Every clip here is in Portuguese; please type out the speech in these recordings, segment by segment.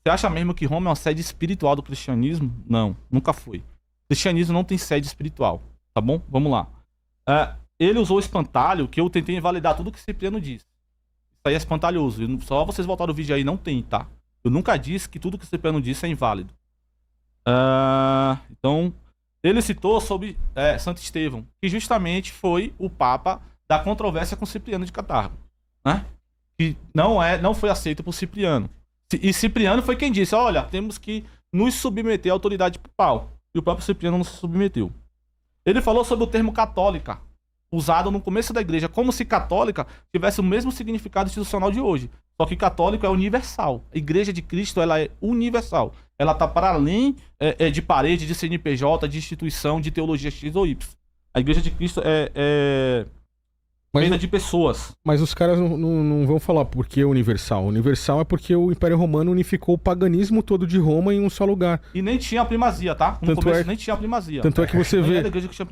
Você acha mesmo que Roma é uma sede espiritual do cristianismo? Não, nunca foi. O cristianismo não tem sede espiritual, tá bom? Vamos lá. Ele usou o espantalho, que eu tentei invalidar tudo que Cipriano disse. Isso aí é espantalhoso. Só vocês voltaram o vídeo aí, não tem, tá? Eu nunca disse que tudo que Cipriano disse é inválido. Então, ele citou sobre Santo Estevão, que justamente foi o papa da controvérsia com Cipriano de Catargo, né? Que não foi aceito por Cipriano. E Cipriano foi quem disse, olha, temos que nos submeter à autoridade papal. E o próprio Cipriano não se submeteu. Ele falou sobre o termo católica, usado no começo da igreja, como se católica tivesse o mesmo significado institucional de hoje. Só que católico é universal. A igreja de Cristo, ela é universal. Ela está para além de parede, de CNPJ, de instituição, de teologia X ou Y. A igreja de Cristo é feita de pessoas. Mas os caras não vão falar por que universal. Universal é porque o Império Romano unificou o paganismo todo de Roma em um só lugar. E nem tinha a primazia, tá? No começo nem tinha a primazia. Tanto é que você vê.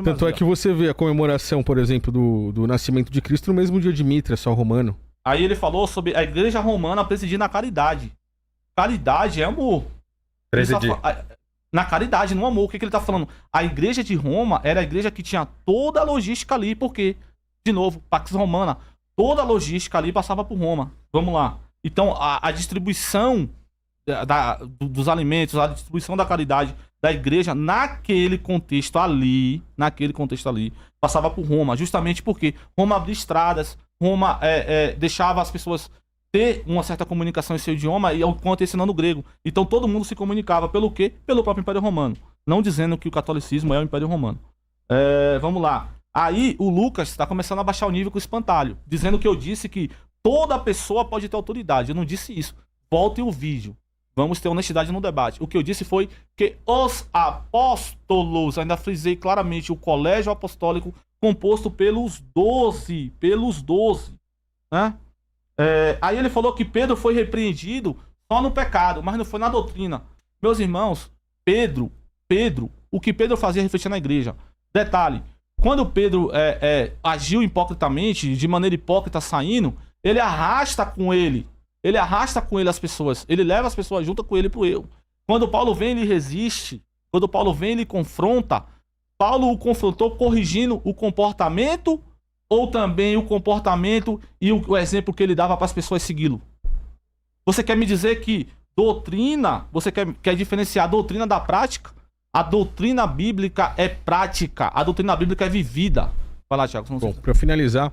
Tanto é que você vê a comemoração, por exemplo, do nascimento de Cristo no mesmo dia de Mitra, só romano. Aí ele falou sobre a igreja romana presidindo a caridade. Caridade é amor. Presidir. Na caridade, no amor. O que ele tá falando? A igreja de Roma era a igreja que tinha toda a logística ali, porque, de novo, Pax Romana, toda a logística ali passava por Roma. Vamos lá. Então, a distribuição dos alimentos, a distribuição da caridade da igreja naquele contexto ali, passava por Roma. Justamente porque Roma abria estradas, Roma deixava as pessoas ter uma certa comunicação em seu idioma e enquanto ensinando o grego. Então todo mundo se comunicava pelo quê? Pelo próprio Império Romano. Não dizendo que o catolicismo é o Império Romano. Vamos lá. Aí o Lucas está começando a baixar o nível com o espantalho, dizendo que eu disse que toda pessoa pode ter autoridade. Eu não disse isso. Voltem o vídeo. Vamos ter honestidade no debate. O que eu disse foi que os apóstolos, ainda frisei claramente, o colégio apostólico composto pelos 12, né? Aí ele falou que Pedro foi repreendido só no pecado, mas não foi na doutrina. Meus irmãos, Pedro, o que Pedro fazia refletir na igreja. Detalhe, quando Pedro agiu hipocritamente, de maneira hipócrita saindo, ele arrasta com ele as pessoas, ele leva as pessoas junto com ele pro erro. Quando Paulo vem, ele resiste. Quando Paulo vem, ele confronta. Paulo o confrontou corrigindo o comportamento ou também o comportamento e o exemplo que ele dava para as pessoas segui-lo? Você quer me dizer que doutrina, você quer diferenciar a doutrina da prática? A doutrina bíblica é prática, a doutrina bíblica é vivida. Vai lá, Thiago. Bom, para finalizar,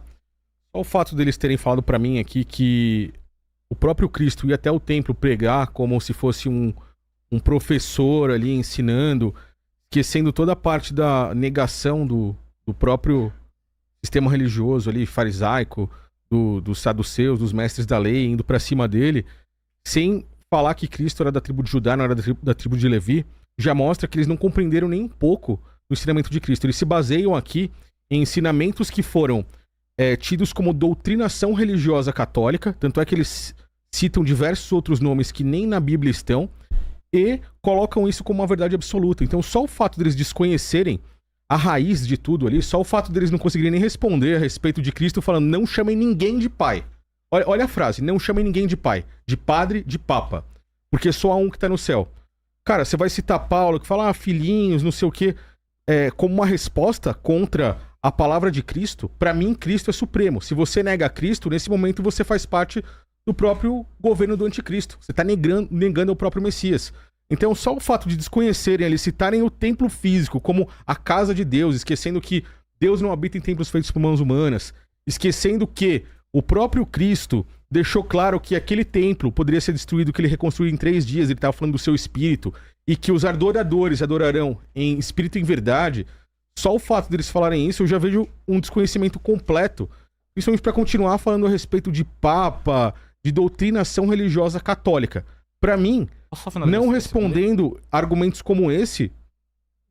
só o fato deles terem falado para mim aqui que o próprio Cristo ia até o templo pregar como se fosse um professor ali ensinando, esquecendo toda a parte da negação do próprio sistema religioso ali, farisaico, dos saduceus, dos mestres da lei, indo pra cima dele, sem falar que Cristo era da tribo de Judá, não era da tribo de Levi, já mostra que eles não compreenderam nem um pouco do ensinamento de Cristo. Eles se baseiam aqui em ensinamentos que foram tidos como doutrinação religiosa católica, tanto é que eles citam diversos outros nomes que nem na Bíblia estão, e colocam isso como uma verdade absoluta. Então só o fato deles desconhecerem a raiz de tudo ali, só o fato deles não conseguirem nem responder a respeito de Cristo falando não chamem ninguém de pai. Olha a frase, não chamem ninguém de pai, de padre, de papa, porque só há um que tá no céu. Cara, você vai citar Paulo, que fala filhinhos, não sei o quê, como uma resposta contra a palavra de Cristo. Pra mim, Cristo é supremo. Se você nega Cristo, nesse momento você faz parte do próprio governo do anticristo. Você tá negando o próprio Messias. Então, só o fato de desconhecerem ali, citarem o templo físico como a casa de Deus, esquecendo que Deus não habita em templos feitos por mãos humanas, esquecendo que o próprio Cristo deixou claro que aquele templo poderia ser destruído, que ele reconstruiu em 3 dias, ele estava falando do seu espírito, e que os adoradores adorarão em espírito e em verdade. Só o fato deles falarem isso, eu já vejo um desconhecimento completo, principalmente para continuar falando a respeito de papa, de doutrinação religiosa católica. Para mim, não respondendo argumentos como esse,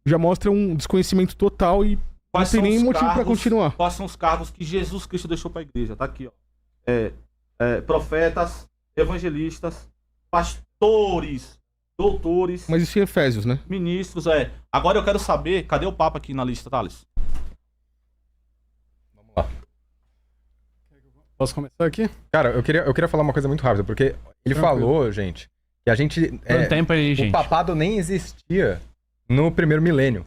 já mostra um desconhecimento total e não tem nem motivo para continuar. Quais são os cargos que Jesus Cristo deixou para a igreja? Tá aqui, ó. Profetas, evangelistas, pastores, doutores. Mas isso em Efésios, né? Ministros, Agora eu quero saber, cadê o Papa aqui na lista, Thales? Vamos lá. Posso começar aqui? Cara, eu queria falar uma coisa muito rápida, porque ele falou, gente, que a gente... tempo aí, gente. O papado nem existia no primeiro milênio.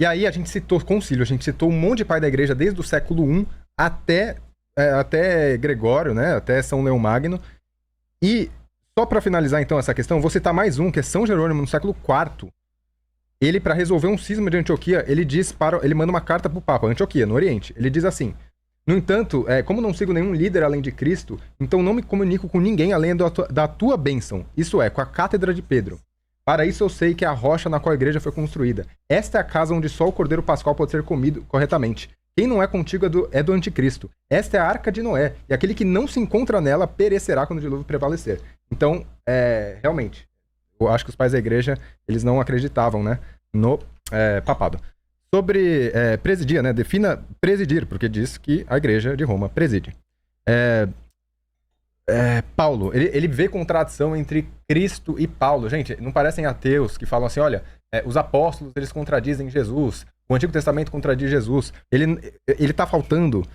E aí a gente citou concílio, a gente citou um monte de pai da igreja desde o século I até Gregório, né? Até São Leão Magno. E só para finalizar então essa questão, vou citar mais um, que é São Jerônimo, no século IV. Ele, para resolver um cisma de Antioquia, ele manda uma carta pro Papa, Antioquia, no Oriente. Ele diz assim: no entanto, como não sigo nenhum líder além de Cristo, então não me comunico com ninguém além da tua bênção, isso é, com a cátedra de Pedro. Para isso eu sei que é a rocha na qual a igreja foi construída. Esta é a casa onde só o cordeiro pascual pode ser comido corretamente. Quem não é contigo é do anticristo. Esta é a arca de Noé, e aquele que não se encontra nela perecerá quando o dilúvio prevalecer. Então, realmente, eu acho que os pais da igreja, eles não acreditavam, né, no papado. Sobre presidir, né, defina presidir, porque diz que a igreja de Roma preside. Paulo, ele vê contradição entre Cristo e Paulo. Gente, não parecem ateus que falam assim, olha, os apóstolos, eles contradizem Jesus, o Antigo Testamento contradiz Jesus. Ele tá faltando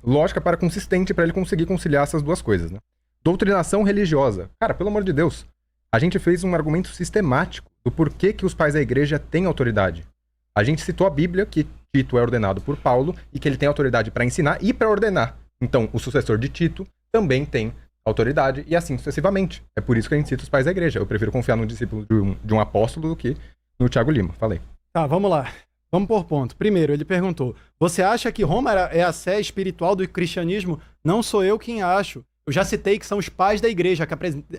lógica consistente para ele conseguir conciliar essas duas coisas, né? Doutrinação religiosa. Cara, pelo amor de Deus, a gente fez um argumento sistemático do porquê que os pais da igreja têm autoridade. A gente citou a Bíblia, que Tito é ordenado por Paulo e que ele tem autoridade para ensinar e para ordenar. Então, o sucessor de Tito também tem autoridade e assim sucessivamente. É por isso que a gente cita os pais da igreja. Eu prefiro confiar no discípulo de um apóstolo do que no Thiago Lima. Falei. Tá, vamos lá. Vamos por ponto. Primeiro, ele perguntou: você acha que Roma é a sé espiritual do cristianismo? Não sou eu quem acho. Eu já citei que são os pais da igreja que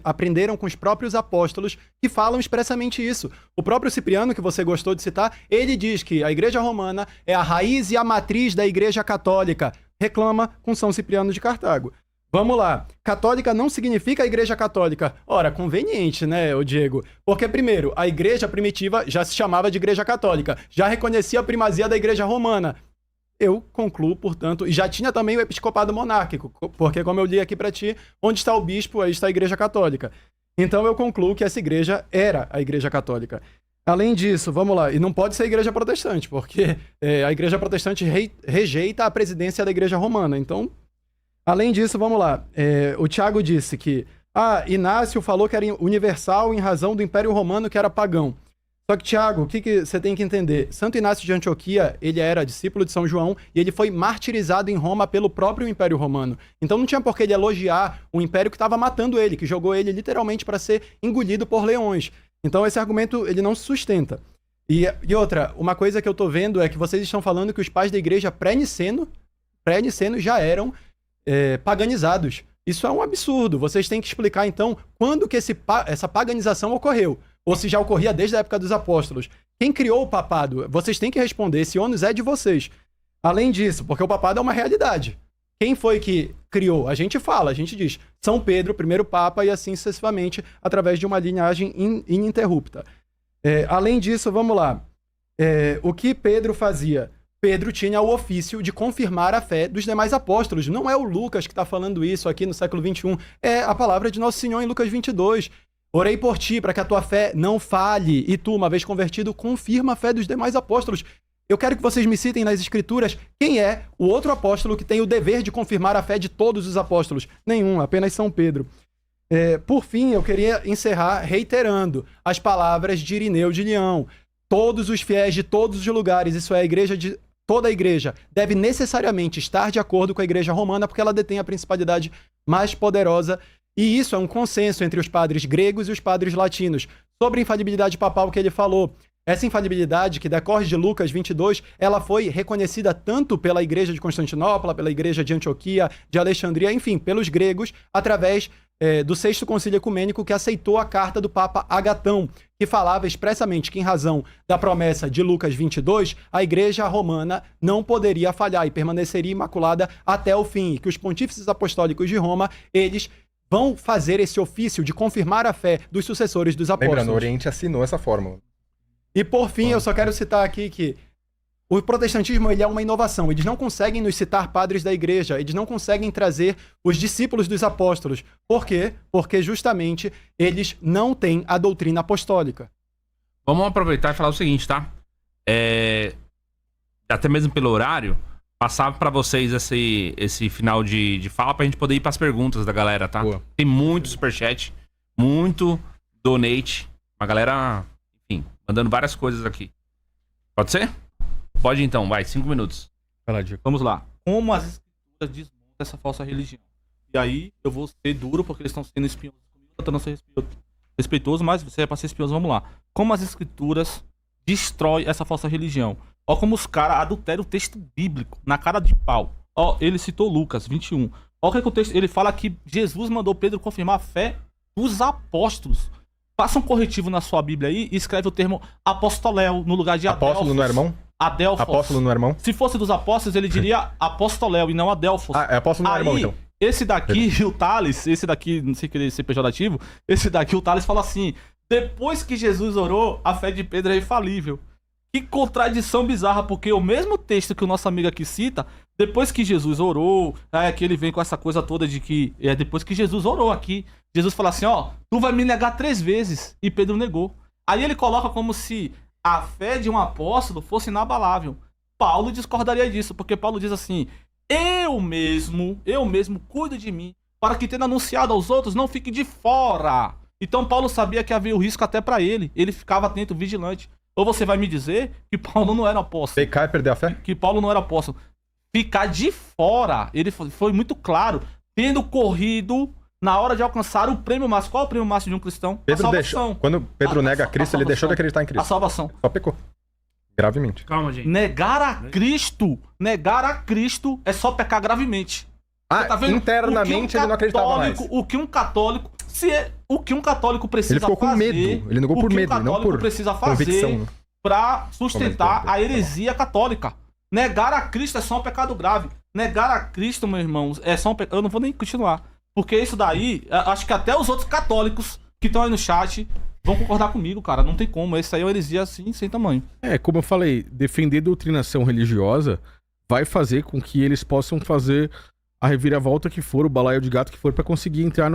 aprenderam com os próprios apóstolos que falam expressamente isso. O próprio Cipriano, que você gostou de citar, ele diz que a igreja romana é a raiz e a matriz da igreja católica. Reclama com São Cipriano de Cartago. Vamos lá. Católica não significa a igreja católica. Ora, conveniente, né, ô Diego? Porque, primeiro, a igreja primitiva já se chamava de igreja católica, já reconhecia a primazia da igreja romana. Eu concluo, portanto, e já tinha também o episcopado monárquico, porque, como eu li aqui pra ti, onde está o bispo, aí está a igreja católica. Então eu concluo que essa igreja era a igreja católica. Além disso, vamos lá, e não pode ser a igreja protestante, porque a igreja protestante rejeita a presidência da igreja romana. Então, além disso, vamos lá. O Tiago disse que Inácio falou que era universal em razão do Império Romano, que era pagão. Só que, Tiago, o que você tem que entender? Santo Inácio de Antioquia, ele era discípulo de São João e ele foi martirizado em Roma pelo próprio Império Romano. Então não tinha por que ele elogiar um império que estava matando ele, que jogou ele literalmente para ser engolido por leões. Então esse argumento, ele não se sustenta. E outra, uma coisa que eu tô vendo é que vocês estão falando que os pais da igreja pré-niceno já eram paganizados. Isso é um absurdo. Vocês têm que explicar, então, quando que essa paganização ocorreu. Ou se já ocorria desde a época dos apóstolos. Quem criou o papado? Vocês têm que responder. Esse ônus é de vocês. Além disso, porque o papado é uma realidade. Quem foi que criou? A gente fala, a gente diz. São Pedro, primeiro papa, e assim sucessivamente, através de uma linhagem ininterrupta. Além disso, vamos lá. O que Pedro fazia? Pedro tinha o ofício de confirmar a fé dos demais apóstolos. Não é o Lucas que está falando isso aqui no século XXI. É a palavra de Nosso Senhor em Lucas 22. Orei por ti, para que a tua fé não falhe, e tu, uma vez convertido, confirma a fé dos demais apóstolos. Eu quero que vocês me citem nas escrituras quem é o outro apóstolo que tem o dever de confirmar a fé de todos os apóstolos. Nenhum, apenas São Pedro. Por fim, eu queria encerrar reiterando as palavras de Irineu de Leão. Todos os fiéis de todos os lugares, isso é, toda a igreja, deve necessariamente estar de acordo com a igreja romana, porque ela detém a principalidade mais poderosa. E isso é um consenso entre os padres gregos e os padres latinos. Sobre a infalibilidade papal que ele falou, essa infalibilidade que decorre de Lucas 22, ela foi reconhecida tanto pela igreja de Constantinopla, pela igreja de Antioquia, de Alexandria, enfim, pelos gregos, através do Sexto Concílio Ecumênico, que aceitou a carta do Papa Agatão, que falava expressamente que, em razão da promessa de Lucas 22, a igreja romana não poderia falhar e permaneceria imaculada até o fim, e que os pontífices apostólicos de Roma, eles vão fazer esse ofício de confirmar a fé dos sucessores dos apóstolos. Lembrando, o Oriente assinou essa fórmula. E por fim, eu só quero citar aqui que o protestantismo, ele é uma inovação. Eles não conseguem nos citar padres da igreja, eles não conseguem trazer os discípulos dos apóstolos. Por quê? Porque justamente eles não têm a doutrina apostólica. Vamos aproveitar e falar o seguinte, tá? Até mesmo pelo horário, passar pra vocês esse final de fala pra gente poder ir pras perguntas da galera, tá? Boa. Tem muito superchat, muito donate. Uma galera, enfim, mandando várias coisas aqui. Pode ser? Pode então, vai, 5 minutos. Vai lá, Diego. Vamos lá. Como as escrituras desmontam essa falsa religião? E aí eu vou ser duro porque eles estão sendo espinhosos comigo, eu tô não ser respeitoso, mas você é pra ser espinhoso, vamos lá. Como as escrituras destroem essa falsa religião? Ó como os caras adulteram o texto bíblico na cara de pau. Ó, ele citou Lucas 21. Ó o que o texto, ele fala que Jesus mandou Pedro confirmar a fé dos apóstolos. Faça um corretivo na sua Bíblia aí e escreve o termo apostoléu no lugar de Apóstolo Adelfos. não é irmão? Adelfos. Apóstolo não é irmão? Se fosse dos apóstolos, ele diria apostoléu e não Adelfos. Ah, é apóstolo não é irmão, Aí, então. esse daqui, o Thales, esse daqui, não sei querer ser pejorativo, esse daqui, o Thales fala assim, depois que Jesus orou, a fé de Pedro é infalível. Que contradição bizarra, porque o mesmo texto que o nosso amigo aqui cita, depois que Jesus orou, que ele vem com essa coisa toda de que, depois que Jesus orou aqui, Jesus fala assim, ó, tu vai me negar 3 vezes, e Pedro negou. Aí ele coloca como se a fé de um apóstolo fosse inabalável. Paulo discordaria disso, porque Paulo diz assim, eu mesmo cuido de mim, para que tendo anunciado aos outros, não fique de fora. Então Paulo sabia que havia o risco até para ele ficava atento, vigilante. Ou você vai me dizer que Paulo não era apóstolo? Pecar e perder a fé? Que Paulo não era apóstolo. Ficar de fora, ele foi muito claro, tendo corrido na hora de alcançar o prêmio máximo. Qual é o prêmio máximo de um cristão? Pedro a deixou. salvação. Quando Pedro nega a Cristo, ele deixou de acreditar em A Cristo. salvação. Só pecou. Gravemente. Calma, gente. Negar a Cristo é só pecar gravemente. Ah, Tá vendo? internamente ele não acreditava mais. O que um católico precisa Ele ficou com fazer, medo. Ele negou por medo, não católico por precisa fazer convicção. pra sustentar Como é a que é? heresia católica. Negar a Cristo é só um pecado grave. Negar a Cristo, meu irmão, é só um pecado. Eu não vou nem continuar. Porque isso daí, acho que até os outros católicos que estão aí no chat vão concordar comigo, cara. Não tem como. Esse aí é uma heresia assim, sem tamanho. Como eu falei, defender doutrinação religiosa vai fazer com que eles possam fazer a reviravolta que for, o balaio de gato que for, pra conseguir entrar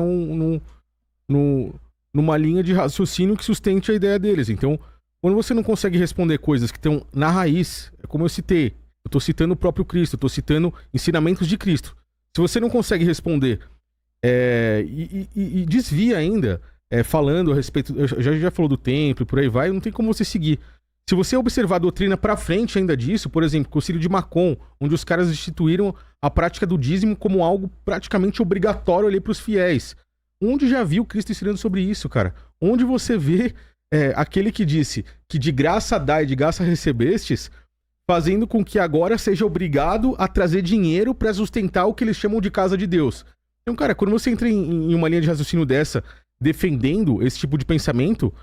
numa linha de raciocínio que sustente a ideia deles. Então, quando você não consegue responder coisas que estão na raiz, é como eu citei, eu tô citando o próprio Cristo, eu tô citando ensinamentos de Cristo. Se você não consegue responder e desvia ainda, falando a respeito, já falou do templo e por aí vai, não tem como você seguir. Se você observar a doutrina pra frente ainda disso, por exemplo, o Concílio de Macon, onde os caras instituíram a prática do dízimo como algo praticamente obrigatório ali pros fiéis. Onde já viu Cristo ensinando sobre isso, cara? Onde você vê aquele que disse que de graça dá e de graça recebestes, fazendo com que agora seja obrigado a trazer dinheiro pra sustentar o que eles chamam de casa de Deus. Então, cara, quando você entra em uma linha de raciocínio dessa, defendendo esse tipo de pensamento,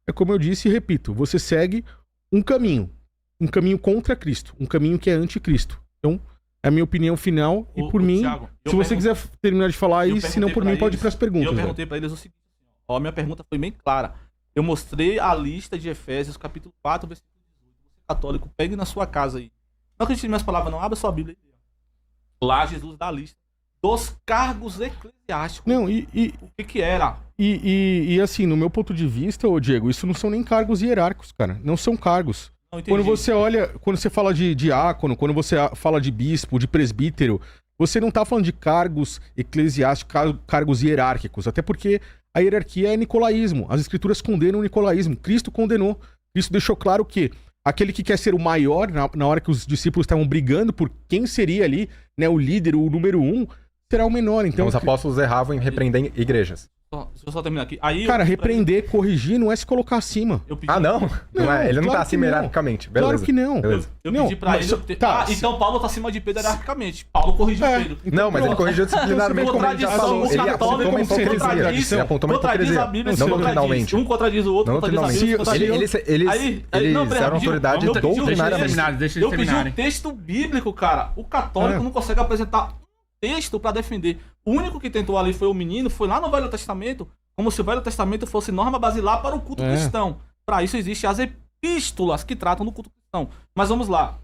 é como eu disse e repito, você segue um caminho contra Cristo, um caminho que é anticristo. Então, é a minha opinião final e por mim, Thiago, se você quiser terminar de falar aí, se não por mim, pode ir pras E perguntas. eu velho. perguntei pra eles o seguinte, ó, minha pergunta foi bem clara. Eu mostrei a lista de Efésios, capítulo 4, versículo 18. Você católico, pegue na sua casa aí. Não acredite em minhas palavras, não. Abra sua Bíblia aí. Lá Jesus dá a lista dos cargos eclesiásticos. Não, O que era? e assim, no meu ponto de vista, ô Diego, isso não são nem cargos hierárquicos, cara. Não são cargos. Não entendi. Quando você fala de diácono, quando você fala de bispo, de presbítero, você não tá falando de cargos eclesiásticos, cargos hierárquicos, até porque a hierarquia é nicolaísmo. As escrituras condenam o nicolaísmo. Cristo condenou. Cristo deixou claro que aquele que quer ser o maior, na hora que os discípulos estavam brigando por quem seria ali, né, o líder, o número 1, será o menor. Então, Os apóstolos erravam em repreender igrejas. Deixa eu só terminar aqui. Aí cara, eu pedi pra repreender, corrigir, não é se colocar acima. ele- eu pedi- Ah, não? Não é. Ele não claro tá que acima não. hierarquicamente. Beleza. Claro que não. Beleza. Eu Não, pedi pra mas ele. tá, Então Paulo tá acima de Pedro hierarquicamente. Paulo corrigiu Pedro. Não, mas ele pronto. corrigiu disciplinarmente, como ele já Contradição, falou. o Ele apontou católico uma hipocrisia. contradiz, Ele apontou uma contradiz hipocrisia. a Bíblia, Não se contradiz. doutrinalmente. Um contradiz o outro, Não contradiz a Bíblia, doutrinalmente. contradiz Eles Não, peraí, eram rapidinho. autoridade Eu pedi um doutrinariamente. Deixa eles Eu pedi um terminarem. texto bíblico, cara. O católico não consegue apresentar um texto pra defender. O único que tentou ali foi o menino, foi lá no Velho Testamento, como se o Velho Testamento fosse norma basilar para o culto cristão. Pra isso existem as epístolas que tratam do culto cristão. Mas vamos lá.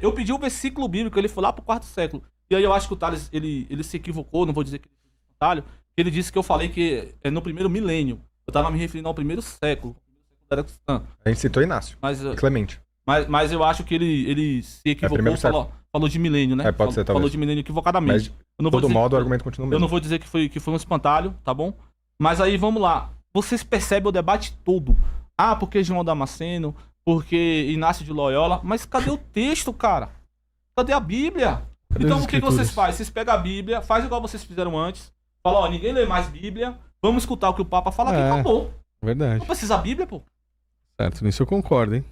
Eu pedi o versículo bíblico, ele foi lá pro 4º século. E aí eu acho que o Thales, ele se equivocou, não vou dizer que ele fez um espantalho. Ele disse que eu falei que é no primeiro milênio. Eu tava me referindo ao primeiro século. Da era cristã. A gente citou Inácio. Mas, Clemente. mas eu acho que ele se equivocou, primeiro falou de milênio, né? Pode ser, talvez. Falou de milênio equivocadamente. Mas, de Eu não vou todo dizer modo, que o foi- argumento continua o Eu mesmo. não vou dizer que foi um espantalho, tá bom? Mas aí, vamos lá. Vocês percebem o debate todo. Ah, porque João Damasceno, porque Inácio de Loyola. Mas cadê o texto, cara? Cadê a Bíblia? Cadê Então as o que vocês escrituras? fazem? Vocês pegam a Bíblia, faz igual vocês fizeram antes. Fala, ó, ninguém lê mais Bíblia. Vamos escutar o que o Papa fala aqui, É. acabou. Verdade. Não precisa a Bíblia, pô. Certo, nisso eu concordo, hein?